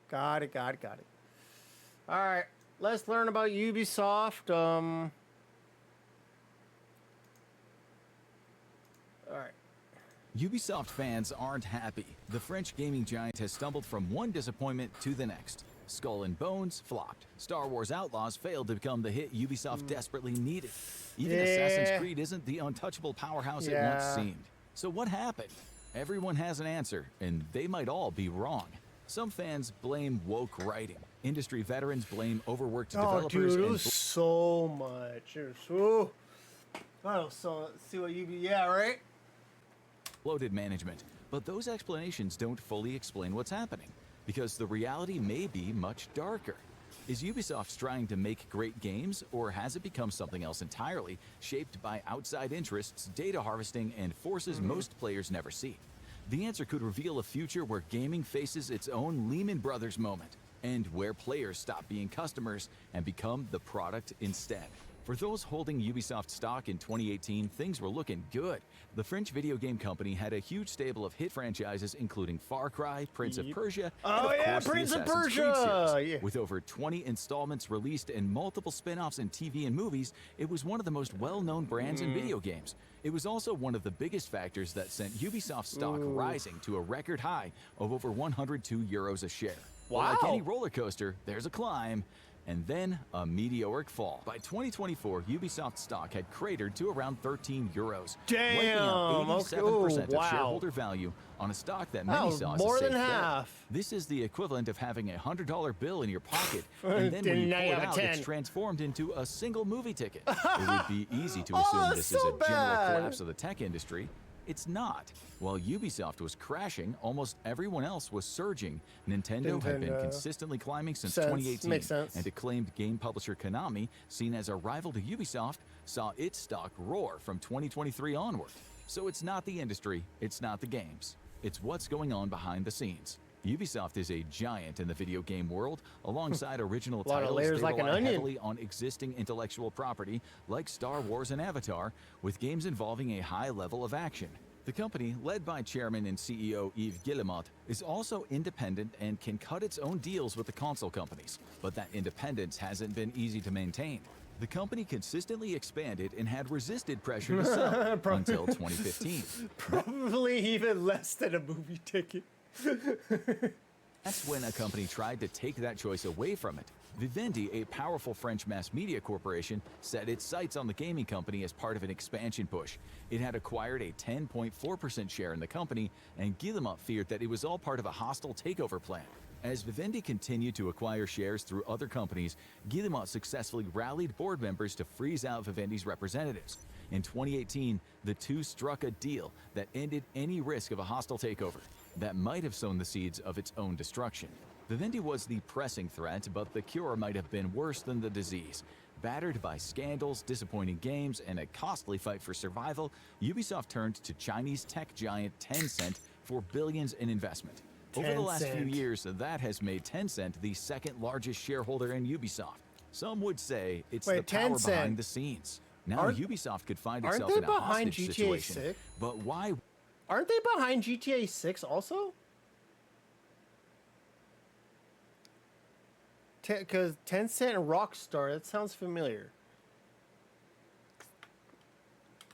Got it. Got it. Got it. All right. Let's learn about Ubisoft. All right. Ubisoft fans aren't happy. The French gaming giant has stumbled from one disappointment to the next. Skull and Bones flopped. Star Wars Outlaws failed to become the hit Ubisoft desperately needed. Even Assassin's Creed isn't the untouchable powerhouse it once seemed. So what happened? Everyone has an answer, and they might all be wrong. Some fans blame woke writing. Industry veterans blame overworked developers. Dude, it was so much. It was so... I don't see what you... Yeah, right? Bloated management. But those explanations don't fully explain what's happening, because the reality may be much darker. Is Ubisoft trying to make great games, or has it become something else entirely, shaped by outside interests, data harvesting, and forces most players never see? The answer could reveal a future where gaming faces its own Lehman Brothers moment, and where players stop being customers and become the product instead. For those holding Ubisoft stock in 2018, things were looking good. The French video game company had a huge stable of hit franchises including Far Cry, Prince of Persia, and of course Prince the of Assassin's Persia! Creed series. With over 20 installments released and multiple spin-offs in TV and movies, it was one of the most well-known brands in video games. It was also one of the biggest factors that sent Ubisoft stock rising to a record high of over 102 euros a share. Wow. Like any roller coaster, there's a climb, and then a meteoric fall. By 2024, Ubisoft stock had cratered to around 13 euros, wiping out 87% of shareholder value on a stock that many saw as more a safe than bet. half. This is the equivalent of having a $100 bill in your pocket, and then when you pull it out, it's transformed into a single movie ticket. It would be easy to assume this is a general collapse of the tech industry. It's not. While Ubisoft was crashing, almost everyone else was surging. Nintendo had been consistently climbing since 2018, and acclaimed game publisher Konami, seen as a rival to Ubisoft, saw its stock roar from 2023 onward. So it's not the industry, it's not the games. It's what's going on behind the scenes. Ubisoft is a giant in the video game world. Alongside original titles, they rely heavily on existing intellectual property like Star Wars and Avatar, with games involving a high level of action. The company, led by Chairman and CEO Yves Guillemot, is also independent and can cut its own deals with the console companies. But that independence hasn't been easy to maintain. The company consistently expanded and had resisted pressure to sell until 2015. Probably even less than a movie ticket. That's when a company tried to take that choice away from it. Vivendi, a powerful French mass media corporation, set its sights on the gaming company as part of an expansion push. It had acquired a 10.4% share in the company, and Guillemot feared that it was all part of a hostile takeover plan. As Vivendi continued to acquire shares through other companies, Guillemot successfully rallied board members to freeze out Vivendi's representatives. In 2018, the two struck a deal that ended any risk of a hostile takeover that might have sown the seeds of its own destruction. Vivendi was the pressing threat, but the cure might have been worse than the disease. Battered by scandals, disappointing games, and a costly fight for survival, Ubisoft turned to Chinese tech giant Tencent for billions in investment. Over the last few years, that has made Tencent the second largest shareholder in Ubisoft. Some would say it's the power behind the scenes. Now Ubisoft could find itself in a hostage situation. But why? Aren't they behind GTA 6 also? Because Tencent and Rockstar, that sounds familiar.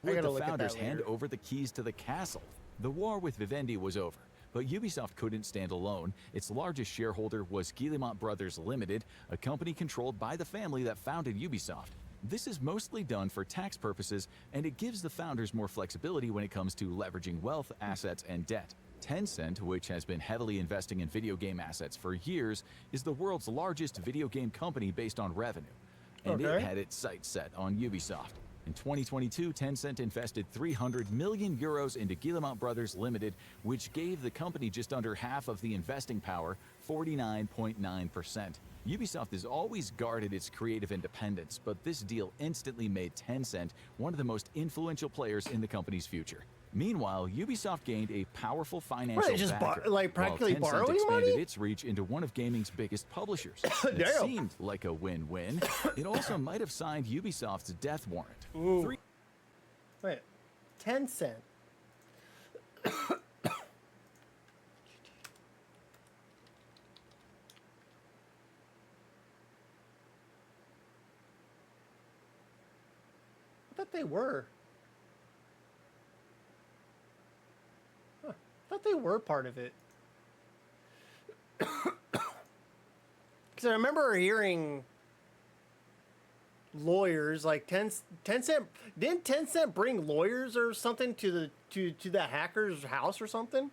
Would the founders hand over the keys to the castle? The war with Vivendi was over, but Ubisoft couldn't stand alone. Its largest shareholder was Guillemot Brothers Limited, a company controlled by the family that founded Ubisoft. This is mostly done for tax purposes, and it gives the founders more flexibility when it comes to leveraging wealth, assets, and debt. Tencent, which has been heavily investing in video game assets for years, is the world's largest video game company based on revenue, and it had its sights set on Ubisoft. In 2022, Tencent invested 300 million euros into Guillemot Brothers Limited, which gave the company just under half of the investing power, 49.9%. Ubisoft has always guarded its creative independence, but this deal instantly made Tencent one of the most influential players in the company's future. Meanwhile, Ubisoft gained a powerful financial backer, like practically while Tencent borrowing expanded money? its reach into one of gaming's biggest publishers. It seemed like a win-win. It also might have signed Ubisoft's death warrant. Wait, Tencent. thought they were. Huh. I thought they were part of it. Because I remember hearing lawyers like Tencent. Didn't Tencent bring lawyers or something to the hacker's house or something?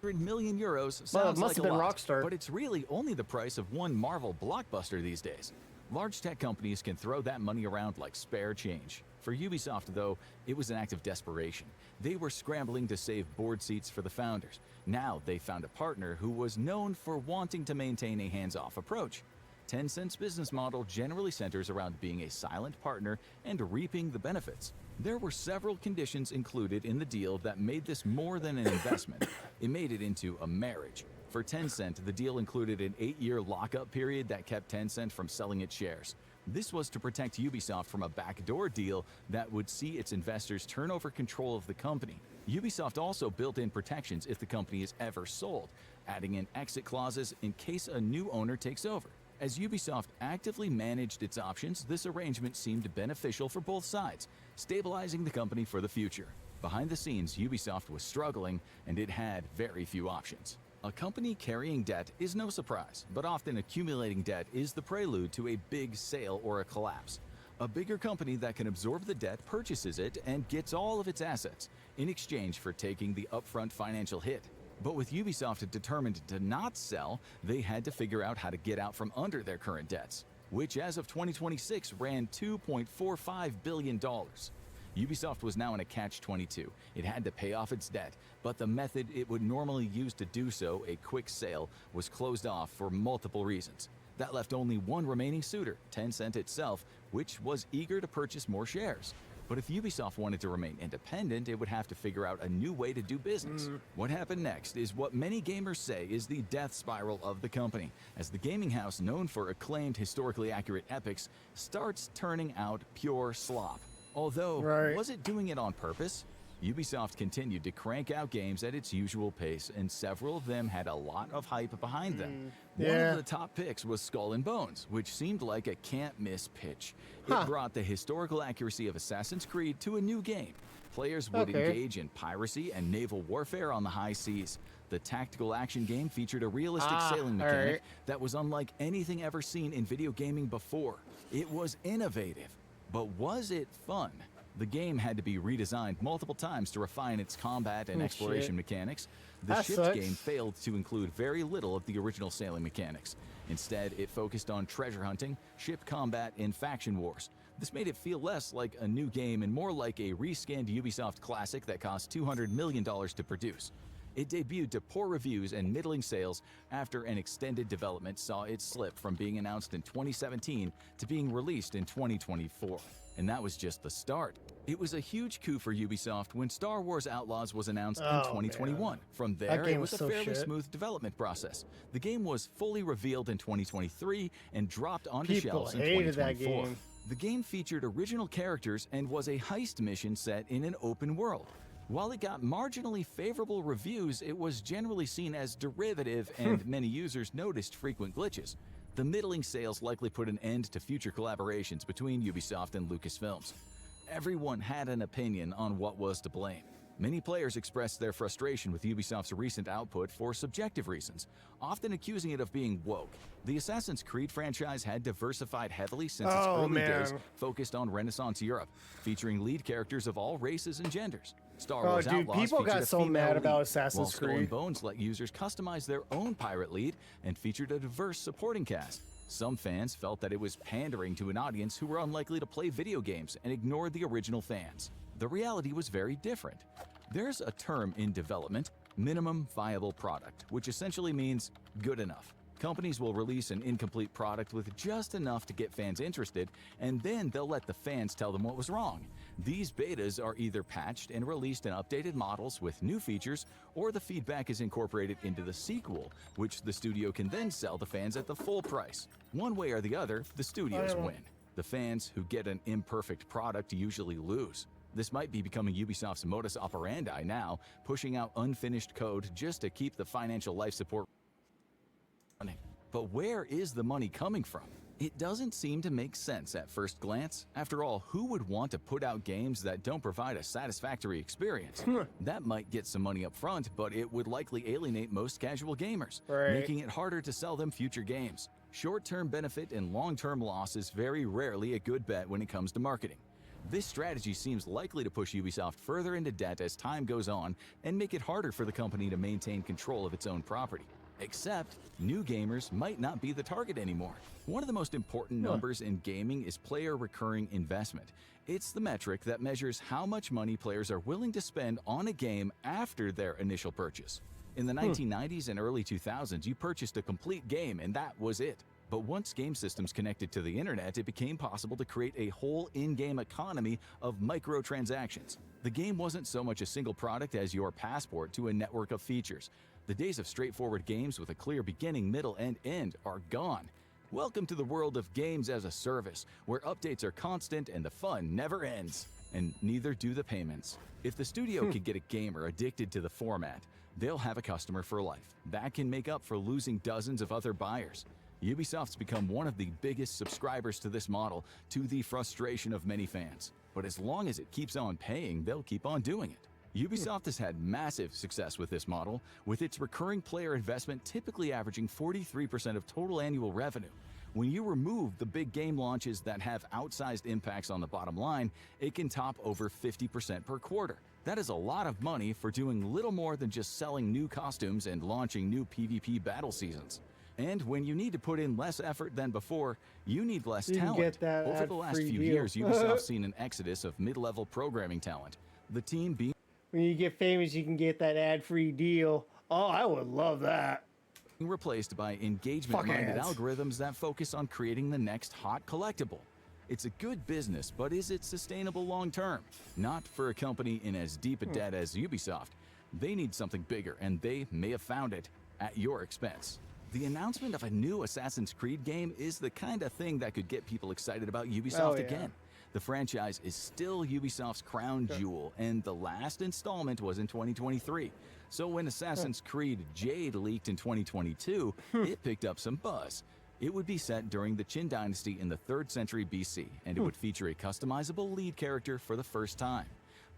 €100 million sounds Well, it must like have a been lot, Rockstar. but it's really only the price of one Marvel blockbuster these days. Large tech companies can throw that money around like spare change. For Ubisoft, though, it was an act of desperation. They were scrambling to save board seats for the founders. Now they found a partner who was known for wanting to maintain a hands-off approach. Tencent's business model generally centers around being a silent partner and reaping the benefits. There were several conditions included in the deal that made this more than an investment. It made it into a marriage. For Tencent, the deal included an 8-year lockup period that kept Tencent from selling its shares. This was to protect Ubisoft from a backdoor deal that would see its investors turn over control of the company. Ubisoft also built in protections if the company is ever sold, adding in exit clauses in case a new owner takes over. As Ubisoft actively managed its options, this arrangement seemed beneficial for both sides, stabilizing the company for the future. Behind the scenes, Ubisoft was struggling, and it had very few options. A company carrying debt is no surprise, but often accumulating debt is the prelude to a big sale or a collapse. A bigger company that can absorb the debt purchases it and gets all of its assets in exchange for taking the upfront financial hit. But with Ubisoft determined to not sell, they had to figure out how to get out from under their current debts, which as of 2026 ran $2.45 billion. Ubisoft was now in a catch-22. It had to pay off its debt, but the method it would normally use to do so, a quick sale, was closed off for multiple reasons. That left only one remaining suitor, Tencent itself, which was eager to purchase more shares. But if Ubisoft wanted to remain independent, it would have to figure out a new way to do business. What happened next is what many gamers say is the death spiral of the company, as the gaming house known for acclaimed historically accurate epics starts turning out pure slop. Although, was it doing it on purpose? Ubisoft continued to crank out games at its usual pace, and several of them had a lot of hype behind them. One of the top picks was Skull and Bones, which seemed like a can't-miss pitch. It brought the historical accuracy of Assassin's Creed to a new game. Players would engage in piracy and naval warfare on the high seas. The tactical action game featured a realistic sailing mechanic that was unlike anything ever seen in video gaming before. It was innovative. But was it fun? The game had to be redesigned multiple times to refine its combat and exploration mechanics. The ships game failed to include very little of the original sailing mechanics. Instead, it focused on treasure hunting, ship combat, and faction wars. This made it feel less like a new game and more like a reskinned Ubisoft classic that cost $200 million to produce. It debuted to poor reviews and middling sales after an extended development saw it slip from being announced in 2017 to being released in 2024. And that was just the start. It was a huge coup for Ubisoft when Star Wars Outlaws was announced in 2021. From there, it was a fairly smooth development process. The game was fully revealed in 2023 and dropped onto shelves in 2024. The game featured original characters and was a heist mission set in an open world. While it got marginally favorable reviews, it was generally seen as derivative and many users noticed frequent glitches. The middling sales likely put an end to future collaborations between Ubisoft and Lucasfilms. Everyone had an opinion on what was to blame. Many players expressed their frustration with Ubisoft's recent output for subjective reasons, often accusing it of being woke. The Assassin's Creed franchise had diversified heavily since its early days, focused on Renaissance Europe, featuring lead characters of all races and genders. Star Wars Outlaws people got so mad about Assassin's Creed. Skull and Bones let users customize their own pirate lead and featured a diverse supporting cast. Some fans felt that it was pandering to an audience who were unlikely to play video games and ignored the original fans. The reality was very different. There's a term in development, minimum viable product, which essentially means good enough. Companies will release an incomplete product with just enough to get fans interested, and then they'll let the fans tell them what was wrong. These betas are either patched and released in updated models with new features, or the feedback is incorporated into the sequel, which the studio can then sell to fans at the full price. One way or the other, the studios win. The fans who get an imperfect product usually lose. This might be becoming Ubisoft's modus operandi now, pushing out unfinished code just to keep the financial life support running. But where is the money coming from? It doesn't seem to make sense at first glance. After all, who would want to put out games that don't provide a satisfactory experience? That might get some money up front, but it would likely alienate most casual gamers, making it harder to sell them future games. Short-term benefit and long-term loss is very rarely a good bet when it comes to marketing. This strategy seems likely to push Ubisoft further into debt as time goes on and make it harder for the company to maintain control of its own property. Except, new gamers might not be the target anymore. One of the most important numbers in gaming is player recurring investment. It's the metric that measures how much money players are willing to spend on a game after their initial purchase. In the 1990s and early 2000s, you purchased a complete game and that was it. But once game systems connected to the internet, it became possible to create a whole in-game economy of microtransactions. The game wasn't so much a single product as your passport to a network of features. The days of straightforward games with a clear beginning, middle, and end are gone. Welcome to the world of games as a service, where updates are constant and the fun never ends. And neither do the payments. If the studio can get a gamer addicted to the format, they'll have a customer for life. That can make up for losing dozens of other buyers. Ubisoft's become one of the biggest subscribers to this model, to the frustration of many fans. But as long as it keeps on paying, they'll keep on doing it. Ubisoft has had massive success with this model, with its recurring player investment typically averaging 43% of total annual revenue. When you remove the big game launches that have outsized impacts on the bottom line, it can top over 50% per quarter. That is a lot of money for doing little more than just selling new costumes and launching new PvP battle seasons. And when you need to put in less effort than before, you need less talent. Over the last few years, Ubisoft's seen an exodus of mid-level programming talent. The team being when you get famous, you can get that ad-free deal. Oh, I would love that. Replaced by engagement-minded algorithms that focus on creating the next hot collectible. It's a good business, but is it sustainable long-term? Not for a company in as deep a debt as Ubisoft. They need something bigger, and they may have found it at your expense. The announcement of a new Assassin's Creed game is the kind of thing that could get people excited about Ubisoft again. The franchise is still Ubisoft's crown jewel, and the last installment was in 2023. So when Assassin's Creed Jade leaked in 2022, it picked up some buzz. It would be set during the Qin Dynasty in the 3rd century BC, and it would feature a customizable lead character for the first time.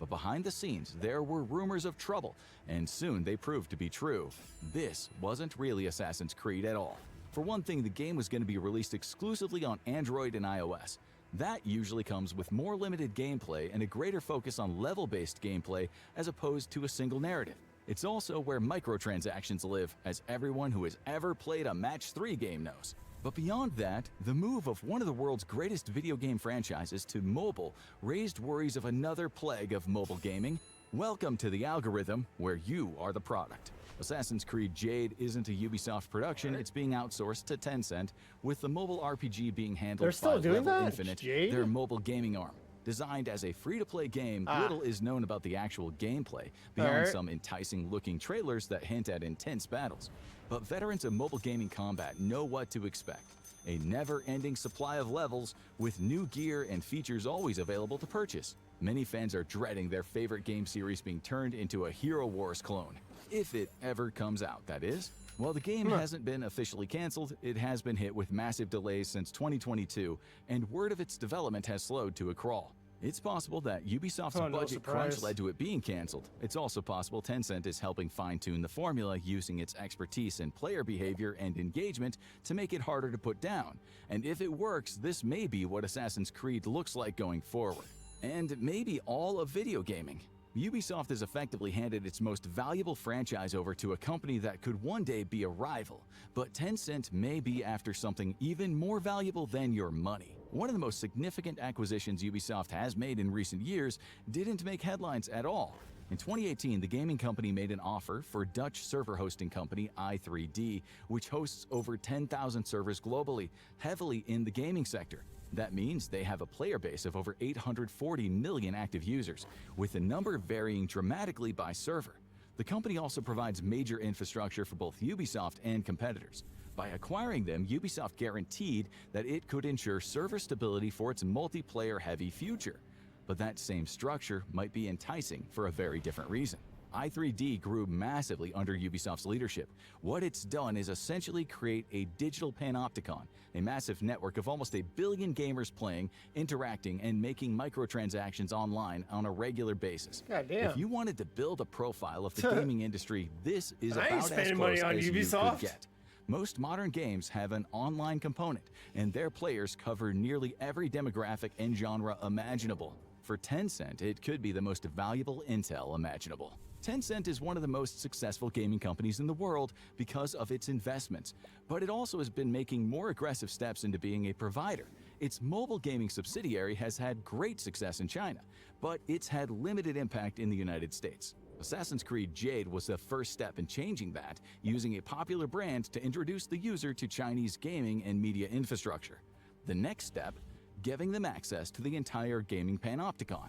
But behind the scenes, there were rumors of trouble, and soon they proved to be true. This wasn't really Assassin's Creed at all. For one thing, the game was going to be released exclusively on Android and iOS. That usually comes with more limited gameplay and a greater focus on level-based gameplay as opposed to a single narrative. It's also where microtransactions live, as everyone who has ever played a Match 3 game knows. But beyond that, the move of one of the world's greatest video game franchises to mobile raised worries of another plague of mobile gaming. Welcome to the algorithm, where you are the product. Assassin's Creed Jade isn't a Ubisoft production, it's being outsourced to Tencent, with the mobile RPG being handled by Level Infinite, their mobile gaming arm. Designed as a free-to-play game, little is known about the actual gameplay, beyond some enticing-looking trailers that hint at intense battles. But veterans of mobile gaming combat know what to expect. A never-ending supply of levels, with new gear and features always available to purchase. Many fans are dreading their favorite game series being turned into a Hero Wars clone. If it ever comes out, that is. While the game hasn't been officially canceled, it has been hit with massive delays since 2022, and word of its development has slowed to a crawl. It's possible that Ubisoft's budget crunch led to it being canceled. It's also possible Tencent is helping fine-tune the formula using its expertise in player behavior and engagement to make it harder to put down. And if it works, this may be what Assassin's Creed looks like going forward. And maybe all of video gaming. Ubisoft has effectively handed its most valuable franchise over to a company that could one day be a rival, but Tencent may be after something even more valuable than your money. One of the most significant acquisitions Ubisoft has made in recent years didn't make headlines at all. In 2018, the gaming company made an offer for Dutch server hosting company i3D, which hosts over 10,000 servers globally, heavily in the gaming sector. That means they have a player base of over 840 million active users, with the number varying dramatically by server. The company also provides major infrastructure for both Ubisoft and competitors. By acquiring them, Ubisoft guaranteed that it could ensure server stability for its multiplayer-heavy future. But that same structure might be enticing for a very different reason. i3D grew massively under Ubisoft's leadership. What it's done is essentially create a digital panopticon, a massive network of almost 1 billion gamers playing, interacting, and making microtransactions online on a regular basis. Goddamn. If you wanted to build a profile of the gaming industry, this is I ain't about as spending close money on as you Ubisoft. could get. Most modern games have an online component, and their players cover nearly every demographic and genre imaginable. For Tencent, it could be the most valuable intel imaginable. Tencent is one of the most successful gaming companies in the world because of its investments, but it also has been making more aggressive steps into being a provider. Its mobile gaming subsidiary has had great success in China, but it's had limited impact in the United States. Assassin's Creed Jade was the first step in changing that, using a popular brand to introduce the user to Chinese gaming and media infrastructure. The next step, giving them access to the entire gaming panopticon.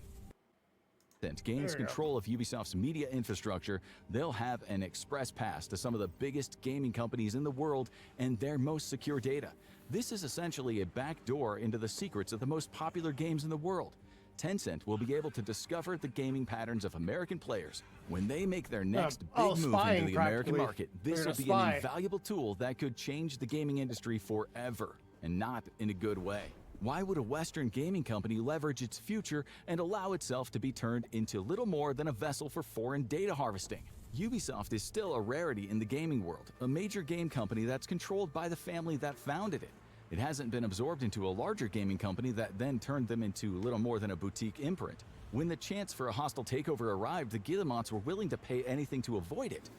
Tencent gains control of Ubisoft's media infrastructure, they'll have an express pass to some of the biggest gaming companies in the world and their most secure data. This is essentially a backdoor into the secrets of the most popular games in the world. Tencent will be able to discover the gaming patterns of American players. When they make their next big move into the American market, this will be an invaluable tool that could change the gaming industry forever, and not in a good way. Why would a Western gaming company leverage its future and allow itself to be turned into little more than a vessel for foreign data harvesting? Ubisoft is still a rarity in the gaming world, a major game company that's controlled by the family that founded it. It hasn't been absorbed into a larger gaming company that then turned them into little more than a boutique imprint. When the chance for a hostile takeover arrived, the Guillemots were willing to pay anything to avoid it.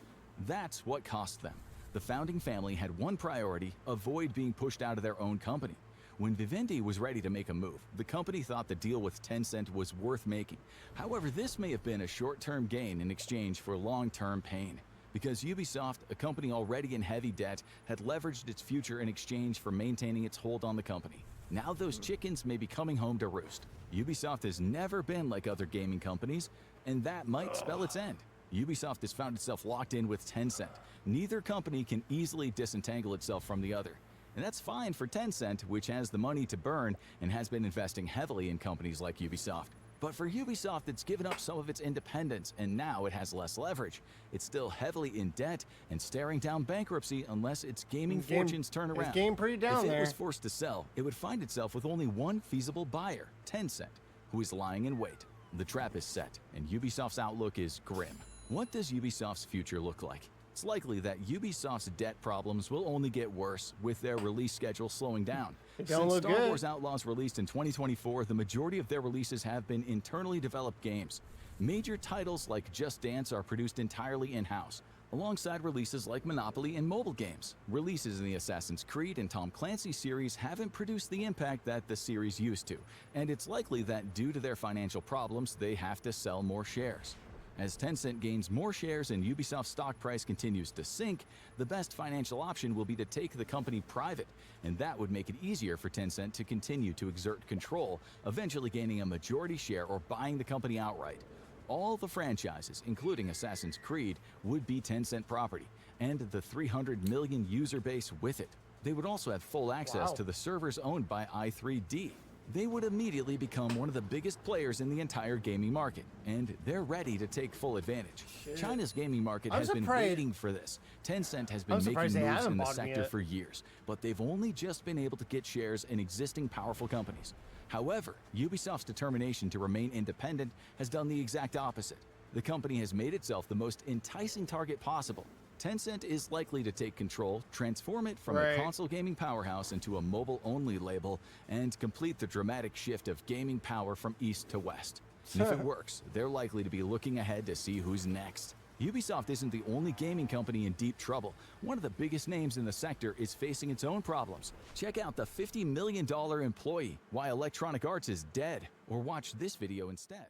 That's what cost them. The founding family had one priority: avoid being pushed out of their own company. When Vivendi was ready to make a move, the company thought the deal with Tencent was worth making. However, this may have been a short-term gain in exchange for long-term pain, because Ubisoft, a company already in heavy debt, had leveraged its future in exchange for maintaining its hold on the company. Now those chickens may be coming home to roost. Ubisoft has never been like other gaming companies, and that might spell its end. Ubisoft has found itself locked in with Tencent. Neither company can easily disentangle itself from the other. And that's fine for Tencent, which has the money to burn and has been investing heavily in companies like Ubisoft. But for Ubisoft, it's given up some of its independence, and now it has less leverage. It's still heavily in debt and staring down bankruptcy unless its gaming fortunes turn around. It's game pretty down there. If it was forced to sell, it would find itself with only one feasible buyer, Tencent, who is lying in wait. The trap is set, and Ubisoft's outlook is grim. What does Ubisoft's future look like? It's likely that Ubisoft's debt problems will only get worse, with their release schedule slowing down. Since Star Wars Outlaws released in 2024, the majority of their releases have been internally developed games. Major titles like Just Dance are produced entirely in-house, alongside releases like Monopoly and mobile games. Releases in the Assassin's Creed and Tom Clancy series haven't produced the impact that the series used to, and it's likely that due to their financial problems, they have to sell more shares. As Tencent gains more shares and Ubisoft's stock price continues to sink, the best financial option will be to take the company private, and that would make it easier for Tencent to continue to exert control, eventually gaining a majority share or buying the company outright. All the franchises, including Assassin's Creed, would be Tencent property, and the 300 million user base with it. They would also have full access to the servers owned by i3D. They would immediately become one of the biggest players in the entire gaming market, and they're ready to take full advantage. China's gaming market has been waiting for this. Tencent has been making moves in the sector for years, but they've only just been able to get shares in existing powerful companies. However, Ubisoft's determination to remain independent has done the exact opposite. The company has made itself the most enticing target possible. Tencent is likely to take control, transform it from a console gaming powerhouse into a mobile-only label, and complete the dramatic shift of gaming power from east to west. And if it works, they're likely to be looking ahead to see who's next. Ubisoft isn't the only gaming company in deep trouble. One of the biggest names in the sector is facing its own problems. Check out the $50 million employee, why Electronic Arts is dead, or watch this video instead.